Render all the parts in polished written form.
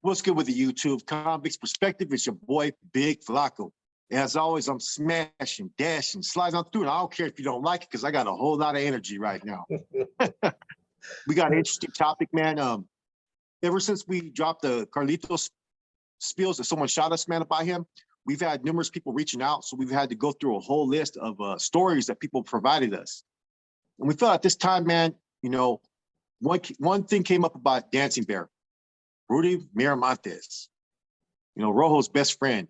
What's good with the YouTube? Convicts Perspective. It's your boy, Big Flacco. As always, I'm smashing, dashing, sliding on through, and I don't care if you don't like it because I got a whole lot of energy right now. We got an interesting topic, man. Ever since we dropped the Carlitos spills that someone shot us, man, about him, we've had numerous people reaching out, so we've had to go through a whole list of stories that people provided us. And we felt at this time, man, you know, one thing came up about Dancing Bear, Rudy Miramontes, you know, Rojo's best friend.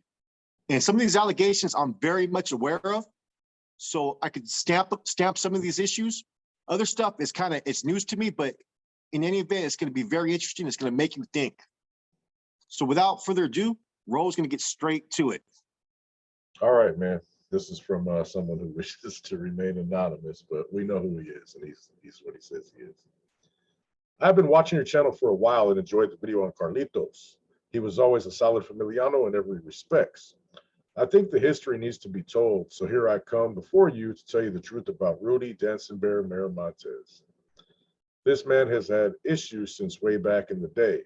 And some of these allegations I'm very much aware of, so I could stamp some of these issues. Other stuff is it's news to me, but in any event, it's going to be very interesting. It's going to make you think. So without further ado, Rojo's going to get straight to it. All right, man. This is from someone who wishes to remain anonymous, but we know who he is, and he's what he says he is. I've been watching your channel for a while and enjoyed the video on Carlitos. He was always a solid Familiano in every respects. I think the history needs to be told, so here I come before you to tell you the truth about Rudy Dancing Bear Miramontes. This man has had issues since way back in the day.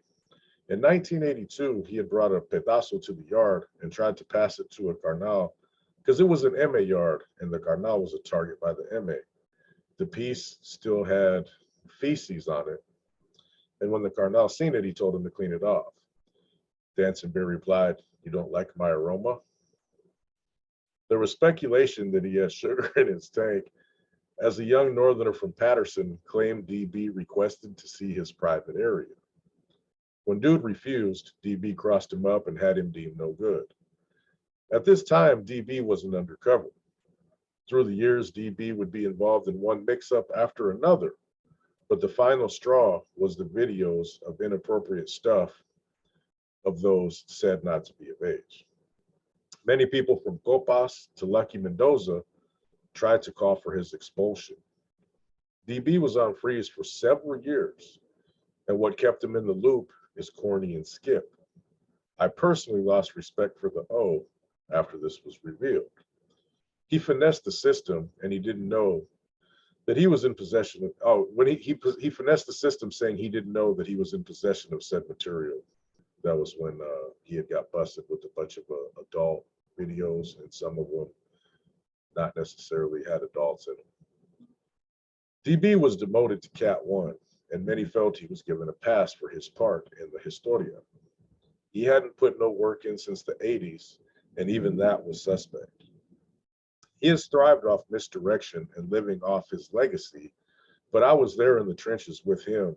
In 1982, he had brought a pedazo to the yard and tried to pass it to a carnal because it was an MA yard and the carnal was a target by the MA. The piece still had feces on it, and when the carnal seen it, he told him to clean it off. Dancing Bear replied, "You don't like my aroma?" There was speculation that he had sugar in his tank, as a young northerner from Patterson claimed DB requested to see his private area. When dude refused, DB crossed him up and had him deemed no good. At this time, DB wasn't undercover. Through the years, DB would be involved in one mix-up after another, but the final straw was the videos of inappropriate stuff of those said not to be of age. Many people from Copas to Lucky Mendoza tried to call for his expulsion. DB was on freeze for several years, and what kept him in the loop is Corny and Skip. I personally lost respect for the O after this was revealed. He finessed the system, and he didn't know that he was in possession of, he finessed the system saying he didn't know that he was in possession of said material. That was when he had got busted with a bunch of adult videos, and some of them not necessarily had adults in them. DB was demoted to Cat 1, and many felt he was given a pass for his part in the Historia. He hadn't put no work in since the 80s, and even that was suspect. He has thrived off misdirection and living off his legacy, but I was there in the trenches with him,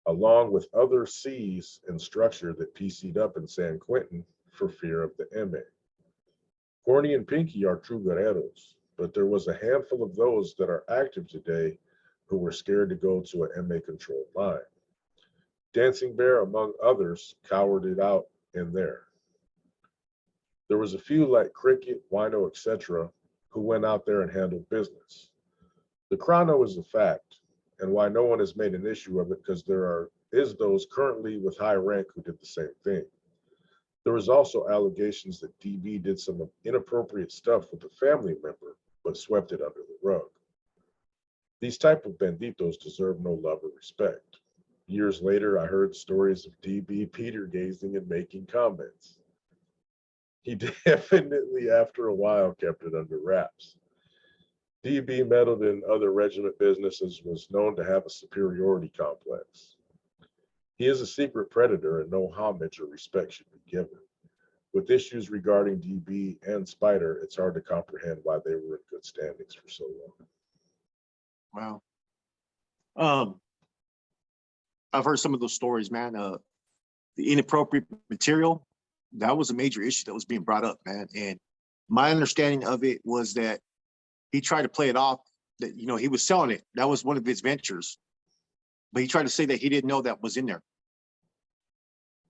along with other C's and structure that PC'd up in San Quentin for fear of the MA. Corny and Pinky are true guerreros, but there was a handful of those that are active today who were scared to go to an MA-controlled line. Dancing Bear, among others, cowered it out in there. There was a few like Cricket, Wino, etc., who went out there and handled business. The chrono is a fact, and why no one has made an issue of it because there is those currently with high rank who did the same thing. There was also allegations that DB did some inappropriate stuff with a family member, but swept it under the rug. These type of banditos deserve no love or respect. Years later, I heard stories of DB Peter gazing and making comments. He definitely, after a while, kept it under wraps. DB meddled in other regiment businesses, was known to have a superiority complex. He is a secret predator and no homage or respect should be given. With issues regarding DB and Spider, it's hard to comprehend why they were in good standings for so long. Wow. I've heard some of those stories, man. The inappropriate material, that was a major issue that was being brought up, man. And my understanding of it was that he tried to play it off that, you know, he was selling it. That was one of his ventures. But he tried to say that he didn't know that was in there.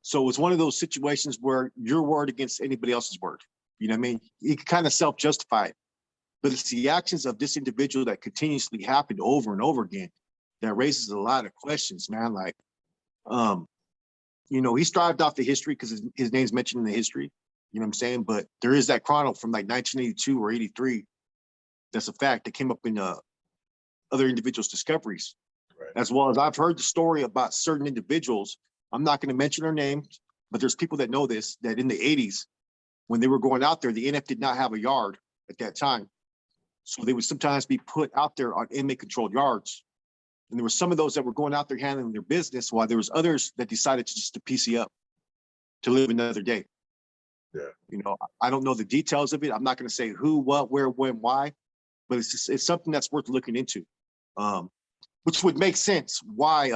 So it was one of those situations where your word against anybody else's word. You know what I mean? He could kind of self-justify it. But it's the actions of this individual that continuously happened over and over again that raises a lot of questions, man. Like, you know, he strived off the history because his name's mentioned in the history. You know what I'm saying? But there is that chronicle from like 1982 or 83. That's a fact that came up in other individuals' discoveries. Right. As well as I've heard the story about certain individuals I'm not going to mention her name, but there's people that know this, that in the 80s, when they were going out there, the NF did not have a yard at that time. So they would sometimes be put out there on inmate controlled yards. And there were some of those that were going out there handling their business, while there was others that decided to just to PC up, to live another day. Yeah. You know, I don't know the details of it. I'm not going to say who, what, where, when, why, but it's something that's worth looking into. Which would make sense why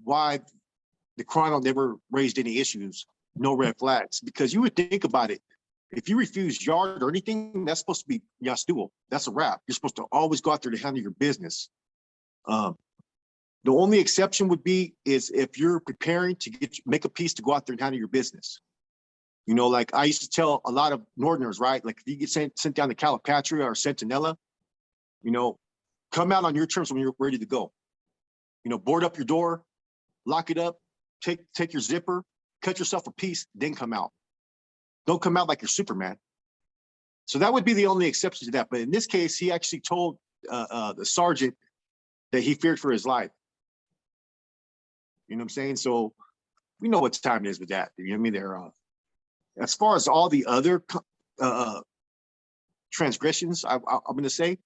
the Chrono never raised any issues, no red flags, because you would think about it. If you refuse yard or anything, that's supposed to be yastual. That's a wrap. You're supposed to always go out there to handle your business. The only exception would be is if you're preparing to make a piece to go out there and handle your business. You know, like I used to tell a lot of Northerners, right? Like if you get sent down to Calipatria or Centinela, you know, come out on your terms when you're ready to go. You know, board up your door, lock it up, take your zipper, cut yourself a piece, then come out. Don't come out like you're Superman. So that would be the only exception to that. But in this case, he actually told the sergeant that he feared for his life. You know what I'm saying? So we know what time it is with that. You know what I mean? They're as far as all the other transgressions, I'm going to say,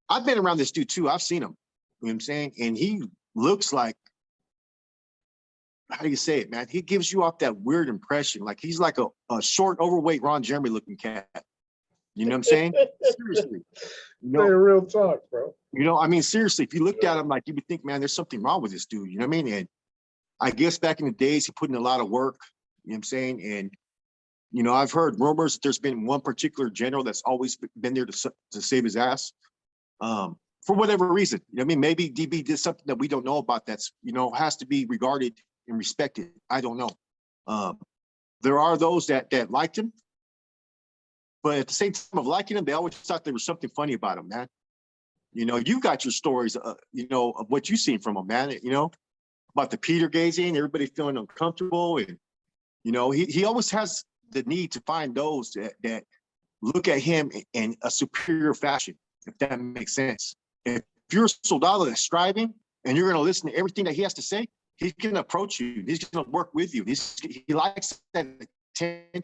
I've been around this dude too. I've seen him. You know what I'm saying? And he looks like, how do you say it, man? He gives you off that weird impression. Like he's like a short, overweight Ron Jeremy looking cat. You know what I'm saying? Seriously. You know, Hey, real talk, bro. You know, I mean, seriously, if you looked at him, like you would think, man, there's something wrong with this dude. You know what I mean? And I guess back in the days, he put in a lot of work. You know what I'm saying? And, you know, I've heard rumors that there's been one particular general that's always been there to save his ass. For whatever reason. You know what I mean? Maybe DB did something that we don't know about that's, you know, has to be regarded and respected. I don't know. There are those that liked him, but at the same time of liking him, they always thought there was something funny about him, man. You know, you've got your stories, you know, of what you've seen from him, man, you know, about the Peter gazing, everybody feeling uncomfortable. And, you know, he always has the need to find those that look at him in a superior fashion, if that makes sense. If you're a soldado that's striving and you're going to listen to everything that he has to say, he's going to approach you. He's going to work with you. He likes that attention.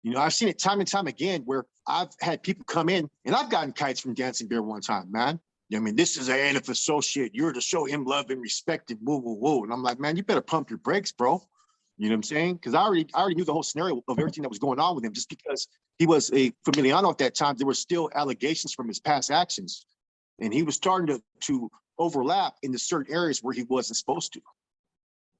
You know, I've seen it time and time again where I've had people come in and I've gotten kites from Dancing Bear one time, man. I mean, this is an ANF associate. You're to show him love and respect and woo, woo, woo. And I'm like, man, you better pump your brakes, bro. You know what I'm saying? Because I already knew the whole scenario of everything that was going on with him. Just because he was a Familiano at that time, there were still allegations from his past actions. And he was starting to overlap in the certain areas where he wasn't supposed to.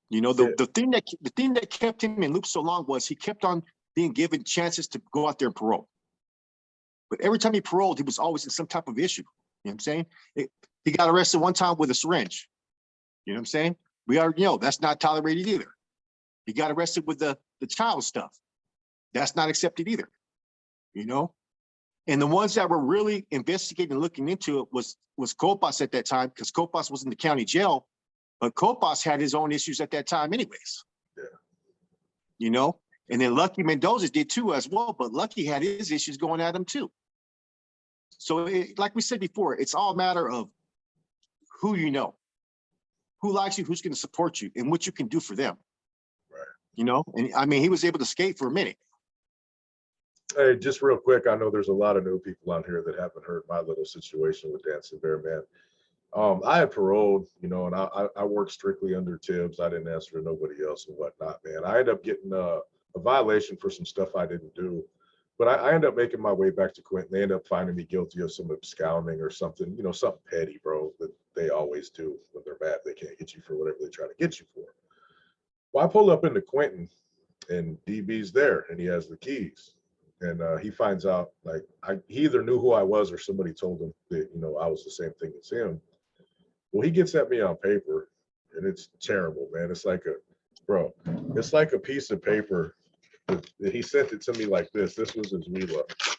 You know, the thing that kept him in loop so long was he kept on being given chances to go out there and parole. But every time he paroled, he was always in some type of issue. You know what I'm saying? He got arrested one time with a syringe. You know what I'm saying? We already know that's not tolerated either. He got arrested with the child stuff. That's not accepted either. You know? And the ones that were really investigating and looking into it was Copas at that time, because Copas was in the county jail, but Copas had his own issues at that time anyways. Yeah. You know? And then Lucky Mendoza did too as well, but Lucky had his issues going at him too. So like we said before, it's all a matter of who you know, who likes you, who's going to support you, and what you can do for them. Right. You know? And I mean, he was able to skate for a minute. Hey, just real quick, I know there's a lot of new people out here that haven't heard my little situation with Dancing Bear, man. I had paroled, you know, and I worked strictly under Tibbs. I didn't answer to nobody else and whatnot, man. I ended up getting a violation for some stuff I didn't do. But I ended up making my way back to Quentin. They ended up finding me guilty of some absconding or something, you know, something petty, bro, that they always do when they're mad. They can't get you for whatever they try to get you for. Well, I pull up into Quentin and DB's there and he has the keys. And he finds out, like, he either knew who I was or somebody told him that, you know, I was the same thing as him. Well, he gets at me on paper and it's terrible, man. It's like it's like a piece of paper. He sent it to me like this. This was his WeLove.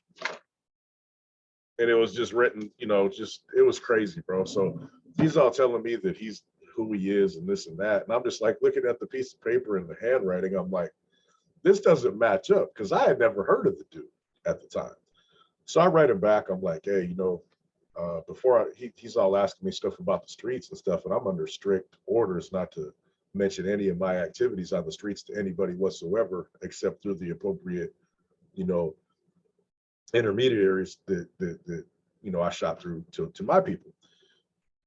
And it was just written, you know, it was crazy, bro. So he's all telling me that he's who he is and this and that. And I'm just like looking at the piece of paper and the handwriting. I'm like, this doesn't match up because I had never heard of the dude at the time. So I write him back. I'm like, hey, you know, he's all asking me stuff about the streets and stuff, and I'm under strict orders not to mention any of my activities on the streets to anybody whatsoever, except through the appropriate, you know, intermediaries that I shop through to my people.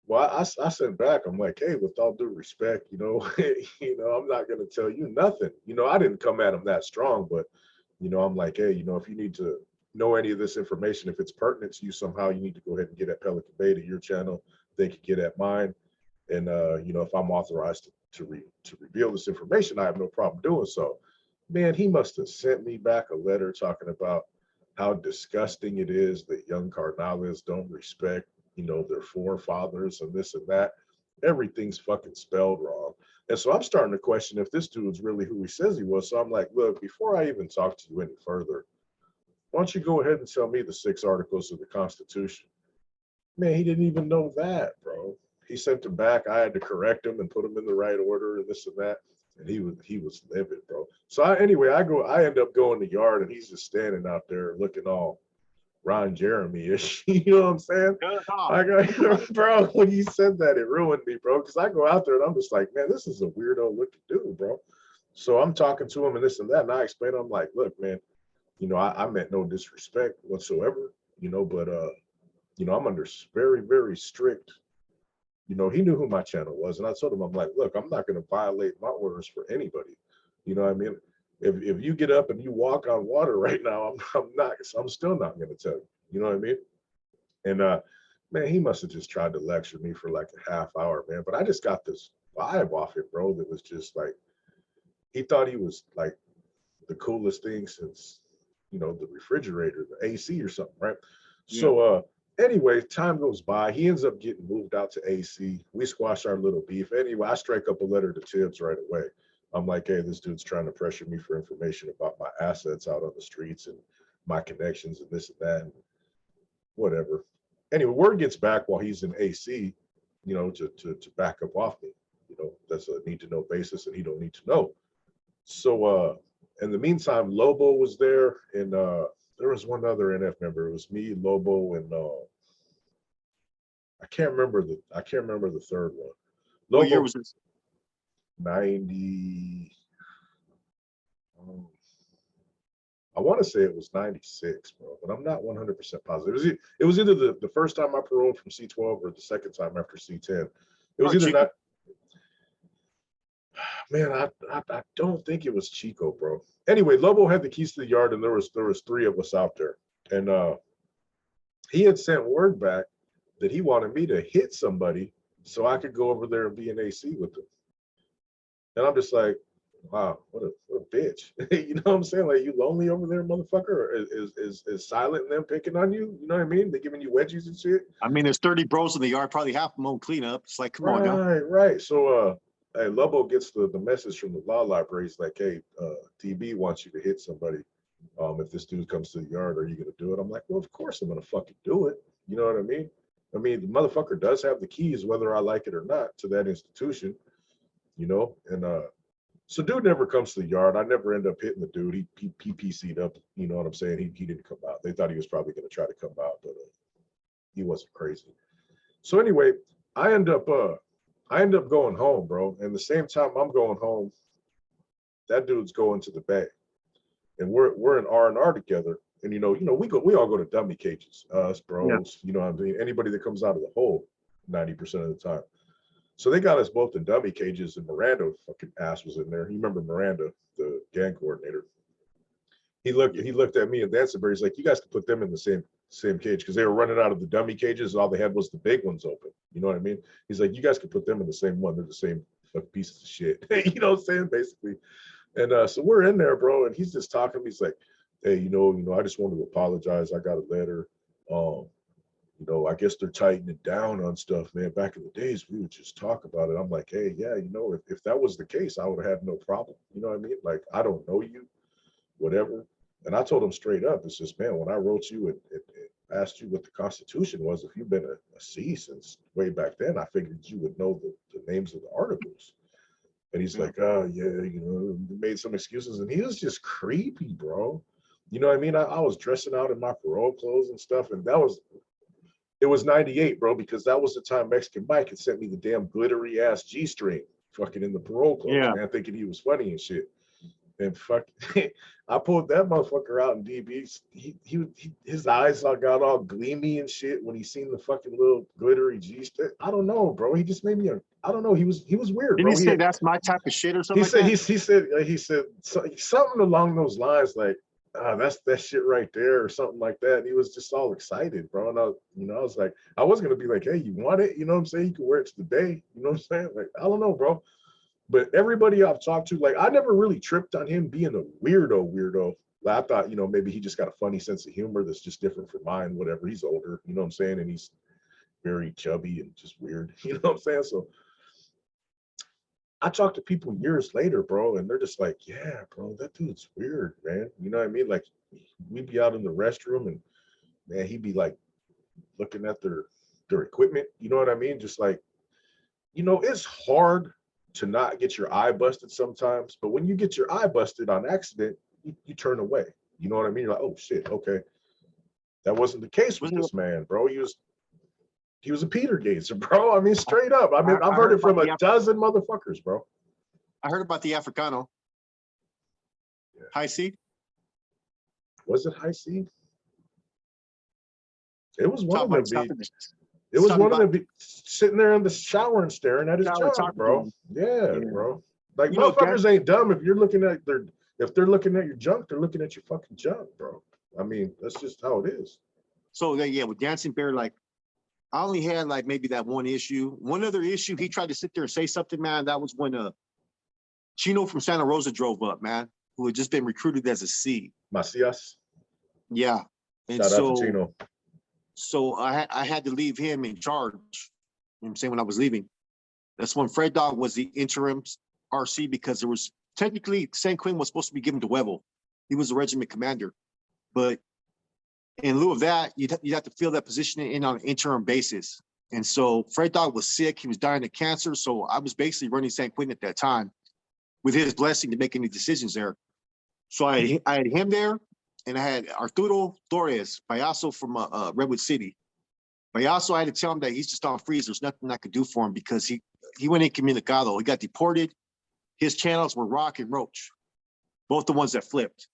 Well, I sent back. I'm like, hey, with all due respect, I'm not going to tell you nothing. I didn't come at him that strong, but I'm like, hey, if you need to know any of this information, if it's pertinent to you somehow, you need to go ahead and get at Pelican Bay to your channel. They can get at mine, and if I'm authorized to reveal this information, I have no problem doing so. Man, he must have sent me back a letter talking about how disgusting it is that young Carnales don't respect, their forefathers and this and that. Everything's fucking spelled wrong. And so I'm starting to question if this dude's really who he says he was. So I'm like, look, before I even talk to you any further, why don't you go ahead and tell me the 6 articles of the Constitution? Man, he didn't even know that, bro. He sent them back. I had to correct him and put them in the right order and this and that. And he was livid, bro. So I end up going to the yard, and he's just standing out there looking all Ron Jeremy-ish. You know what I'm saying? I go, bro, when you said that, it ruined me, bro. Because I go out there and I'm just like, man, this is a weirdo looking dude, bro. So I'm talking to him and this and that, and I explain, I'm like, look, man, I meant no disrespect whatsoever, but I'm under very, very strict. He knew who my channel was, and I told him, I'm like, look, I'm not going to violate my orders for anybody. You know what I mean? If you get up and you walk on water right now, I'm still not going to tell you. You know what I mean? And man, he must have just tried to lecture me for like a half hour, man. But I just got this vibe off it, bro, that was just like, he thought he was like the coolest thing since, the refrigerator, the AC or something, right? Yeah. So anyway, time goes by. He ends up getting moved out to AC. We squash our little beef. Anyway, I strike up a letter to Tibbs right away. I'm like, hey, this dude's trying to pressure me for information about my assets out on the streets and my connections and this and that and whatever. Anyway, word gets back while he's in AC, to back up off me. That's a need to know basis, and he don't need to know. So in the meantime, Lobo was there, and there was one other NF member. It was me, Lobo, and I can't remember the third one. Lobo, what year was this? 90. I want to say it was 96, bro, but I'm not 100% positive. It was either the first time I paroled from C12 or the second time after C10. It was either not. Man, I don't think it was Chico, bro. Anyway, Lobo had the keys to the yard, and there was 3 of us out there, and he had sent word back that he wanted me to hit somebody so I could go over there and be in AC with them. And I'm just like, wow, what a bitch. You know what I'm saying? Like, you lonely over there, motherfucker? Or is Silent and them picking on you? You know what I mean? They giving you wedgies and shit? I mean, there's 30 bros in the yard, probably half of them won't clean up. It's like, come on now. Right. So hey, Lobo gets the message from the law library. He's like, hey, DB wants you to hit somebody. If this dude comes to the yard, are you gonna do it? I'm like, well, of course I'm gonna fucking do it. You know what I mean? I mean, the motherfucker does have the keys, whether I like it or not, to that institution. And so dude never comes to the yard. I never end up hitting the dude. He PC'd up, you know what I'm saying? He didn't come out. They thought he was probably going to try to come out, but he wasn't crazy. So anyway, I end up going home, bro. And the same time I'm going home, that dude's going to the bay. And we're in R&R together. And we all go to dummy cages, us bros, yeah. I mean, anybody that comes out of the hole 90% of the time. So they got us both in dummy cages, and Miranda fucking ass was in there. You remember Miranda, the gang coordinator? He looked at me and Danceberry. He's like, you guys can put them in the same cage, because they were running out of the dummy cages. All they had was the big ones open. You know what I mean? He's like, you guys can put them in the same one. They're the same pieces of shit. You know what I'm saying? Basically. And so we're in there, bro. And he's just talking. He's like, hey, I just wanted to apologize. I got a letter. I guess they're tightening it down on stuff, man. Back in the days, we would just talk about it. I'm like, hey, yeah, if that was the case, I would have had no problem. You know what I mean? Like, I don't know you, whatever. And I told him straight up, it's just, man, when I wrote you and asked you what the Constitution was, if you've been a C since way back then, I figured you would know the names of the articles. And he's like, oh, yeah, made some excuses. And he was just creepy, bro. You know what I mean? I was dressing out in my parole clothes and stuff. And that was It was 98, bro, because that was the time Mexican Mike had sent me the damn glittery ass G-string fucking in the parole clothes, Yeah. man, thinking he was funny and shit. And fuck, I pulled that motherfucker out in DB. His eyes got all gleamy and shit when he seen the fucking little glittery G-string. I don't know, bro. He just made me I don't know. He was weird, Didn't bro. he say that's my type of shit or something like that? He said something along those lines, like, that's that shit right there or something like that. And he was just all excited, bro. And I was like, I was gonna be like, hey, you want it? You know what I'm saying? You can wear it to the day. You know what I'm saying? Like, I don't know, bro. But everybody I've talked to, like, I never really tripped on him being a weirdo. Like, I thought, maybe he just got a funny sense of humor that's just different from mine, whatever. He's older, you know what I'm saying? And he's very chubby and just weird, you know what I'm saying? So I talked to people years later, bro, and they're just like, yeah, bro, that dude's weird, man. You know what I mean? Like, we'd be out in the restroom and, man, he'd be like looking at their equipment, you know what I mean? Just like, it's hard to not get your eye busted sometimes, but when you get your eye busted on accident, you turn away. You know what I mean? You're like, oh shit, okay. That wasn't the case with this man, bro. He was a Peter Gazer, bro. I mean, straight up. I mean, I've heard it from a dozen motherfuckers, bro. I heard about the Africano. Yeah. High C? Was it High C? It was one of them. It was one of them sitting there in the shower and staring at his junk, bro. Yeah, bro. Like, motherfuckers ain't dumb. If they're looking at your junk, they're looking at your fucking junk, bro. I mean, that's just how it is. So yeah, with Dancing Bear, like, I only had like maybe that one issue. One other issue, he tried to sit there and say something, man. That was when Chino from Santa Rosa drove up, man, who had just been recruited as a C. Macias. Yeah. And shout out to Chino. So I had to leave him in charge. You know what I'm saying? When I was leaving, that's when Fred Dog was the interim RC, because there was technically San Quinn was supposed to be given to Wevel. He was the regiment commander, but in lieu of that, you'd have to fill that position in on an interim basis. And so Fred Dog was sick. He was dying of cancer. So I was basically running San Quinn at that time with his blessing to make any decisions there. So I had him there. And I had Arturo Torres, Payaso from Redwood City. Payaso, I had to tell him that he's just on freeze. There's nothing I could do for him because he went incommunicado. He got deported. His channels were Rock and Roach, both the ones that flipped.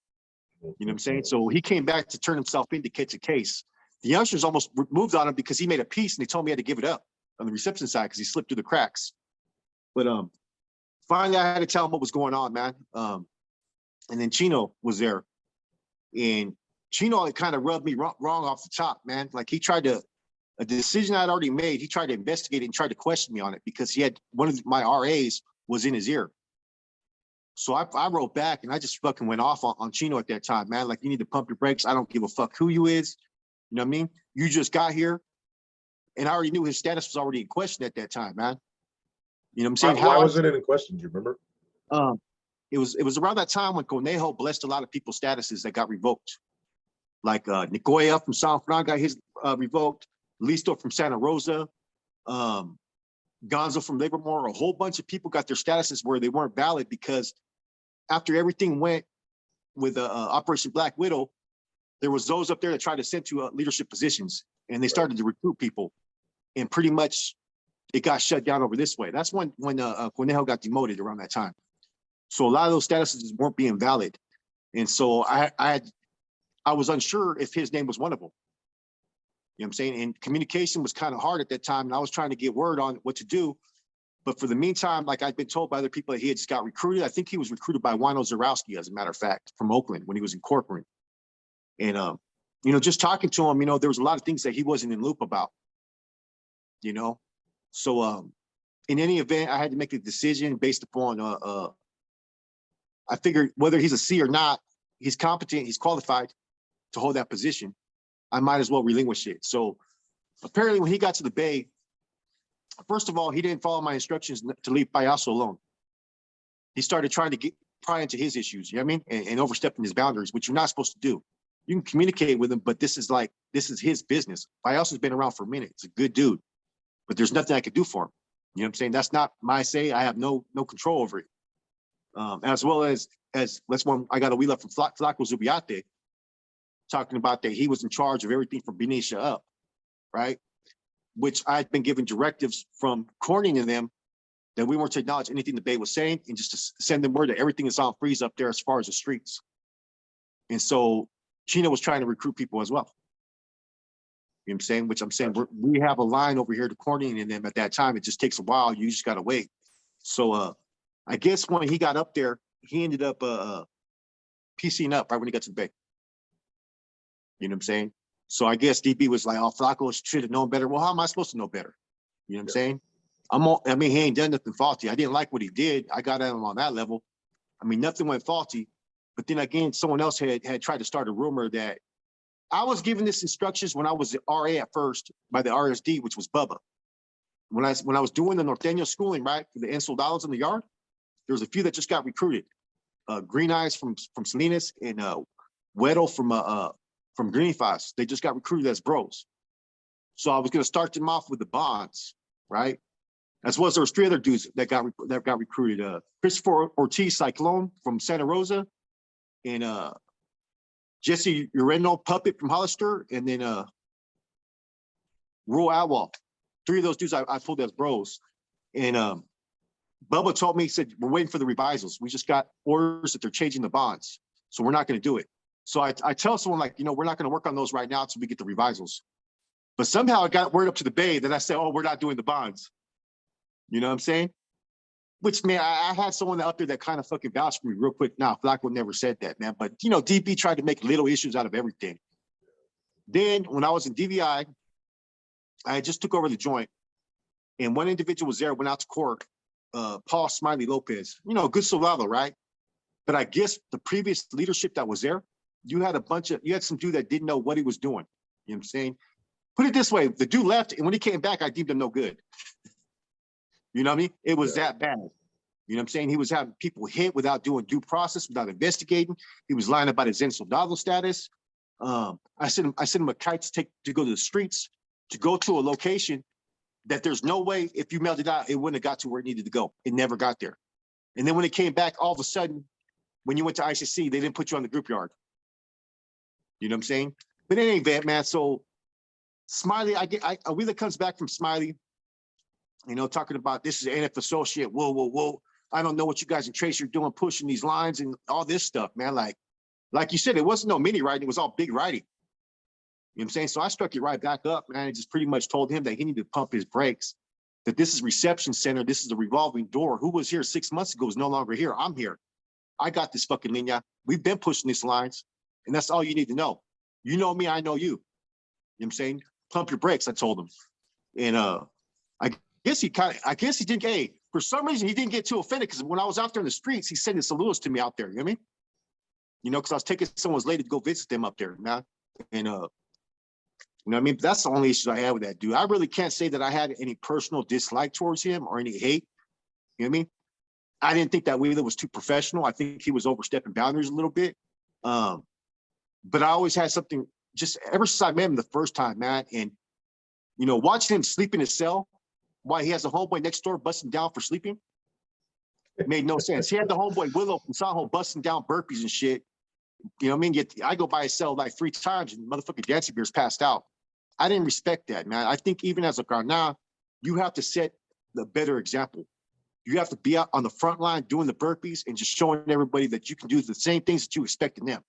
You know what I'm saying? So he came back to turn himself in to catch a case. The youngsters almost moved on him because he made a piece and they told me I had to give it up on the reception side because he slipped through the cracks. But finally, I had to tell him what was going on, man. And then Chino was there. And Chino kind of rubbed me wrong off the top, man. Like, he tried a decision I'd already made, he tried to investigate it and tried to question me on it because he had one of my RAs was in his ear. So I wrote back and I just fucking went off on Chino at that time, man. Like, you need to pump your brakes. I don't give a fuck who you is. You know what I mean? You just got here. And I already knew his status was already in question at that time, man. You know what I'm saying? Why was it in question? Do you remember? It was around that time when Conejo blessed a lot of people's statuses that got revoked. Like Nicoya from San Fran got his revoked, Listo from Santa Rosa, Gonzo from Livermore. A whole bunch of people got their statuses where they weren't valid because after everything went with Operation Black Widow, there was those up there that tried to send to leadership positions, and they started to recruit people, and pretty much it got shut down over this way. That's when Conejo got demoted around that time. So a lot of those statuses weren't being valid. And so I was unsure if his name was one of them. You know what I'm saying? And communication was kind of hard at that time. And I was trying to get word on what to do. But for the meantime, like, I'd been told by other people that he had just got recruited. I think he was recruited by Wino Zarowski, as a matter of fact, from Oakland when he was in Corcoran. And, just talking to him, there was a lot of things that he wasn't in loop about, So in any event, I had to make a decision based upon I figured whether he's a C or not, he's competent, he's qualified to hold that position. I might as well relinquish it. So apparently when he got to the Bay, first of all, he didn't follow my instructions to leave Payaso alone. He started trying to pry into his issues, you know what I mean? And overstepping his boundaries, which you're not supposed to do. You can communicate with him, but this is his business. Payaso's been around for a minute. It's a good dude, but there's nothing I could do for him. You know what I'm saying? That's not my say. I have no control over it. As well as that's when I got a wheel up from Flaco Zubiate, talking about that he was in charge of everything from Benicia up, right? which I had been given directives from Corning and them that we weren't to acknowledge anything the Bay was saying and just to send them word that everything is on freeze up there as far as the streets. And so Chino was trying to recruit people as well. You know what I'm saying? Which I'm saying, we have a line over here to Corning and them at that time. It just takes a while. You just got to wait. So I guess when he got up there, he ended up PCing up right when he got to the Bay. You know what I'm saying? So I guess DB was like, oh, Flacco should have known better. Well, how am I supposed to know better? You know what I'm saying? I mean, he ain't done nothing faulty. I didn't like what he did. I got at him on that level. I mean, nothing went faulty. But then again, someone else had tried to start a rumor that I was given this instructions when I was the RA at first by the RSD, which was Bubba. When I was doing the Norteño schooling, right, for the Ensoldados in the yard, there was a few that just got recruited. Green Eyes from Salinas and Weddle from Green Fox. They just got recruited as bros. So I was going to start them off with the bonds, right? As well as there was 3 other dudes that got recruited. Christopher Ortiz Cyclone from Santa Rosa, and Jesse Ureno Puppet from Hollister, and then Ruel Atwell. 3 of those dudes I pulled as bros. And Bubba told me, he said, we're waiting for the revisals. We just got orders that they're changing the bonds. So we're not going to do it. So I tell someone like, we're not going to work on those right now until we get the revisals. But somehow I got word up to the Bay that I said, oh, we're not doing the bonds. You know what I'm saying? Which, man, I had someone out there that kind of fucking vouched for me real quick. Nah, Flacco never said that, man. But, DB tried to make little issues out of everything. Then when I was in DVI, I just took over the joint. And one individual was there, went out to court, Paul Smiley Lopez. Good soldado, right? But I guess the previous leadership that was there, you had some dude that didn't know what he was doing. You know what I'm saying? Put it this way, the dude left, and when he came back, I deemed him no good. You know what I mean? It was that bad. You know what I'm saying? He was having people hit without doing due process, without investigating. He was lying about his soldado status. I sent him a kite to go to the streets, to go to a location that there's no way if you mailed it out, it wouldn't have got to where it needed to go. It never got there. And then when it came back, all of a sudden, when you went to ICC, they didn't put you on the group yard. You know what I'm saying? But in any event, man, so Smiley, a wheel that comes back from Smiley, talking about this is an NF associate, whoa. I don't know what you guys in Trace are doing, pushing these lines and all this stuff, man. Like you said, it wasn't no mini writing, it was all big writing. You know what I'm saying? So I struck it right back up, man. I just pretty much told him that he needed to pump his brakes, that this is reception center, this is a revolving door. Who was here 6 months ago is no longer here. I'm here. I got this fucking linea. We've been pushing these lines, and that's all you need to know. You know me, I know you. You know what I'm saying? Pump your brakes, I told him. And I guess he didn't, hey, for some reason he didn't get too offended, because when I was out there in the streets, he sending saludos to me out there, you know what I mean? Because I was taking someone's lady to go visit them up there, man. And you know what I mean? That's the only issue I had with that dude. I really can't say that I had any personal dislike towards him or any hate. You know what I mean? I didn't think that Wheeler was too professional. I think he was overstepping boundaries a little bit. But I always had something, just ever since I met him the first time, man. And, watching him sleep in his cell while he has a homeboy next door busting down for sleeping, it made no sense. He had the homeboy Willow from Saho busting down burpees and shit. You know what I mean? Yet I go by his cell like 3 times and motherfucking Dancing Bear's passed out. I didn't respect that, man. I think even as a Garna, you have to set the better example. You have to be out on the front line doing the burpees and just showing everybody that you can do the same things that you expect in them.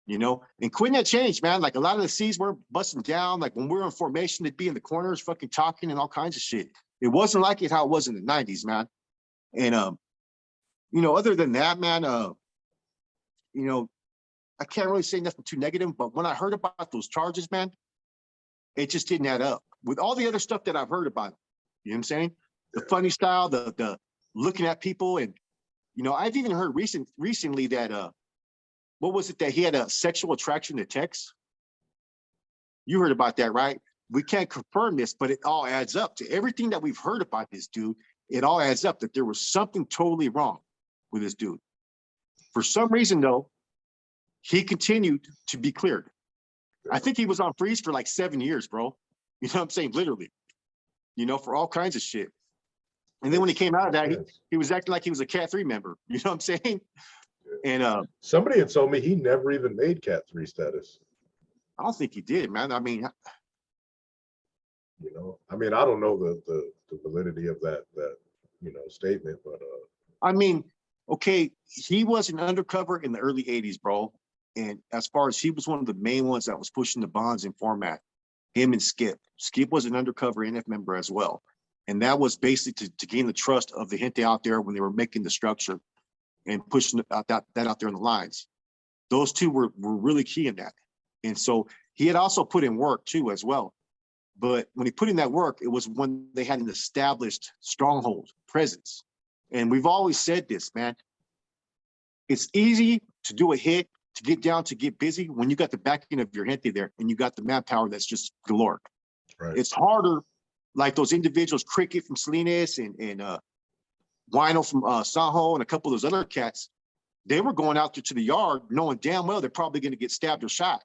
And quitting that change, man. Like a lot of the C's were busting down. Like when we were in formation, they'd be in the corners fucking talking and all kinds of shit. It wasn't like it how it was in the 90s, man. And other than that, man, I can't really say nothing too negative, but when I heard about those charges, man, it just didn't add up with all the other stuff that I've heard about. You know what I'm saying? The funny style, the looking at people. And, I've even heard recently that, what was it that he had a sexual attraction to Tex? You heard about that, right? We can't confirm this, but it all adds up to everything that we've heard about this dude. It all adds up that there was something totally wrong with this dude. For some reason, though, he continued to be cleared. I think he was on freeze for like 7 years, bro. You know what I'm saying? Literally, for all kinds of shit. And then when he came out of that, he was acting like he was a Cat 3 member. You know what I'm saying? And somebody had told me he never even made Cat 3 status. I don't think he did, man. I mean, You know, I mean, I don't know the validity of that statement, but I mean, okay, he was an undercover in the early 80s, bro. And as far as he was one of the main ones that was pushing the bonds in format, him and Skip. Skip was an undercover NF member as well. And that was basically to gain the trust of the gente out there when they were making the structure and pushing that out there in the lines. Those two were really key in that. And so he had also put in work too as well. But when he put in that work, it was when they had an established stronghold presence. And we've always said this, man. It's easy to do a hit, to get down, to get busy when you got the backing of your gente there and you got the manpower that's just galore. right. It's harder, like those individuals, Cricket from Salinas and Wino from Saho and a couple of those other cats. They were going out there to the yard knowing damn well they're probably going to get stabbed or shot.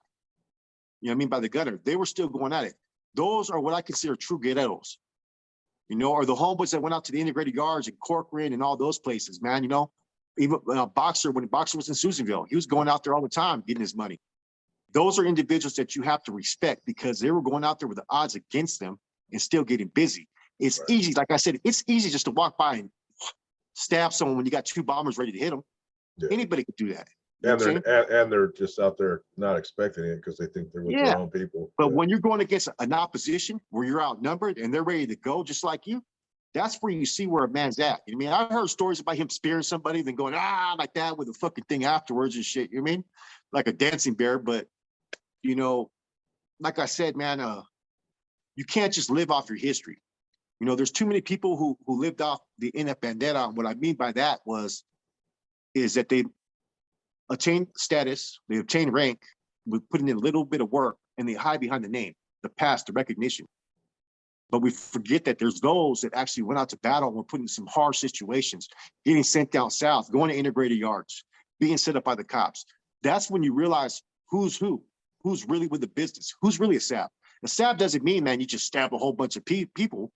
You know what I mean? By the gunner. They were still going at it. Those are what I consider true guerreros. You know, or the homeboys that went out to the integrated yards and Corcoran and all those places, man. You know, even Boxer, when Boxer was in Susanville, he was going out there all the time getting his money. Those are individuals that you have to respect because they were going out there with the odds against them and still getting busy. It's Right. easy, like I said, it's easy just to walk by and stab someone when you got two bombers ready to hit them. Yeah. Anybody could do that. You know And what I'm they're saying? and they're just out there not expecting it because they think they're with Yeah. their own people. But Yeah. when you're going against an opposition where you're outnumbered and they're ready to go just like you, that's where you see where a man's at. You know what I mean? I heard stories about him spearing somebody, then going, like that with a fucking thing afterwards and shit. You know what I mean? Like a dancing bear. But, you know, like I said, man, you can't just live off your history. You know, there's too many people who lived off the NF Bandera. And what I mean by that is that they attained status, they obtained rank with putting in a little bit of work and they hide behind the name, the past, the recognition. But we forget that there's those that actually went out to battle and were put in some harsh situations, getting sent down south, going to integrated yards, being set up by the cops. That's when you realize who's really with the business, who's really a SAB. A SAB doesn't mean, man, you just stab a whole bunch of people.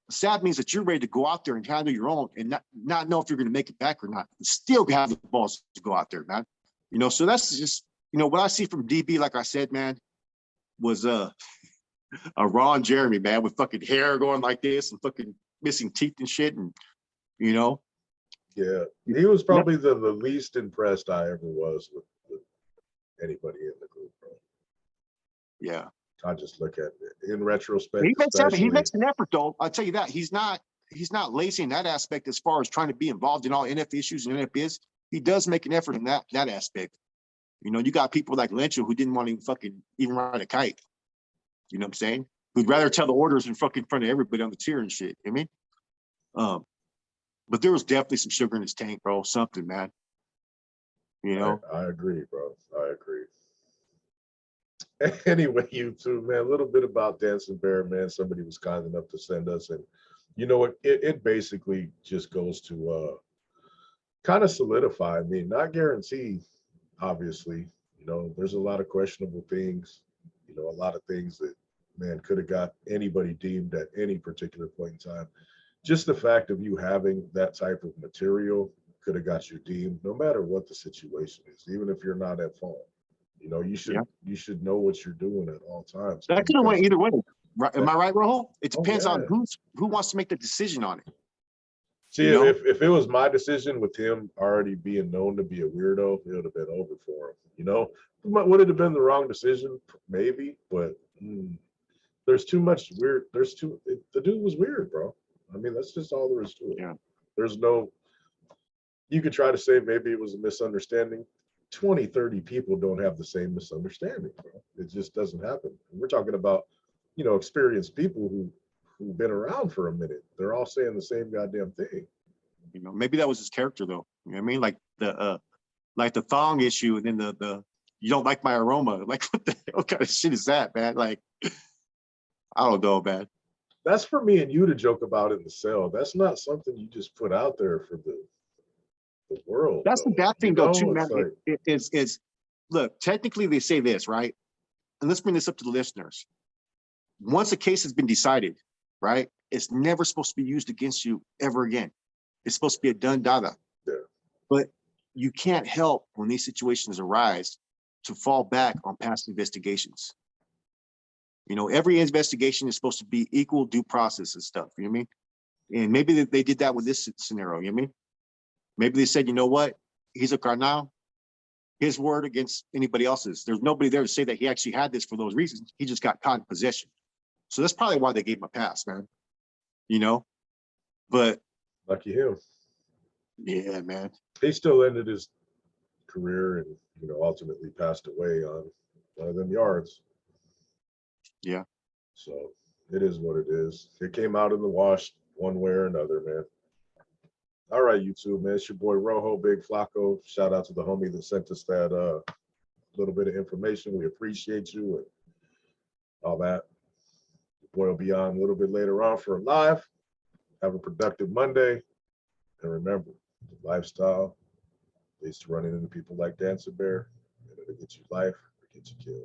A SAB means that you're ready to go out there and handle your own and not know if you're going to make it back or not. And still have the balls to go out there, man. You know, so that's just, you know, what I see from DB, like I said, man, was a Ron Jeremy, man, with fucking hair going like this and fucking missing teeth and shit. And, you know. Yeah. He was probably the least impressed I ever was with anybody in the group, bro. Yeah. I just look at it in retrospect. He makes an effort though. I'll tell you that. He's not lazy in that aspect as far as trying to be involved in all NF issues and NF biz. He does make an effort in that aspect. You know, you got people like Lencho who didn't want to even ride a kite. You know what I'm saying? Who'd rather tell the orders in front of everybody on the tier and shit. You know what I mean? But there was definitely some sugar in his tank, bro. Something, man. You know? I agree, bro. I agree. Anyway, you two, man, a little bit about Dancing Bear, man. Somebody was kind enough to send us, and you know what? It basically just goes to kind of solidify. I mean, not guarantee, obviously. You know, there's a lot of questionable things. You know, a lot of things that, man, could have got anybody deemed at any particular point in time. Just the fact of you having that type of material could have got you deemed, no matter what the situation is, even if you're not at fault. You know, you should know what you're doing at all times. That could have went either way. Right? Am I right, Rahul? It depends on who wants to make the decision on it. See, if it was my decision with him already being known to be a weirdo, it would have been over for him. You know, would it have been the wrong decision? Maybe, but there's too much weird. The dude was weird, bro. I mean, that's just all there is to it. Yeah. There's no, you could try to say maybe it was a misunderstanding. 20, 30 people don't have the same misunderstanding, bro. It just doesn't happen. And we're talking about, you know, experienced people who've been around for a minute. They're all saying the same goddamn thing. You know, maybe that was his character though. You know what I mean? Like the thong issue and then the you don't like my aroma. Like what the hell kind of shit is that, man? Like I don't know, man. That's for me and you to joke about in the cell. That's not something you just put out there for the world. That's though. the bad thing though, too, man. Like, it's look, technically they say this, right? And let's bring this up to the listeners. Once a case has been decided, right? It's never supposed to be used against you ever again. It's supposed to be a done data. Yeah. But you can't help when these situations arise to fall back on past investigations. You know, every investigation is supposed to be equal due process and stuff. You know what I mean? And maybe they did that with this scenario. You know what I mean? Maybe they said, you know what? He's a carnal. His word against anybody else's. There's nobody there to say that he actually had this for those reasons. He just got caught in possession. So that's probably why they gave him a pass, man. You know? But lucky him. Yeah, man. He still ended his career and, you know, ultimately passed away on one of them yards. Yeah. So it is what it is. It came out in the wash one way or another, man. All right, YouTube, man. It's your boy Rojo, Big Flacco. Shout out to the homie that sent us that little bit of information. We appreciate you and all that. The boy will be on a little bit later on for a live. Have a productive Monday. And remember, the lifestyle leads to running into people like Dancer Bear, and it'll get you life or get you killed.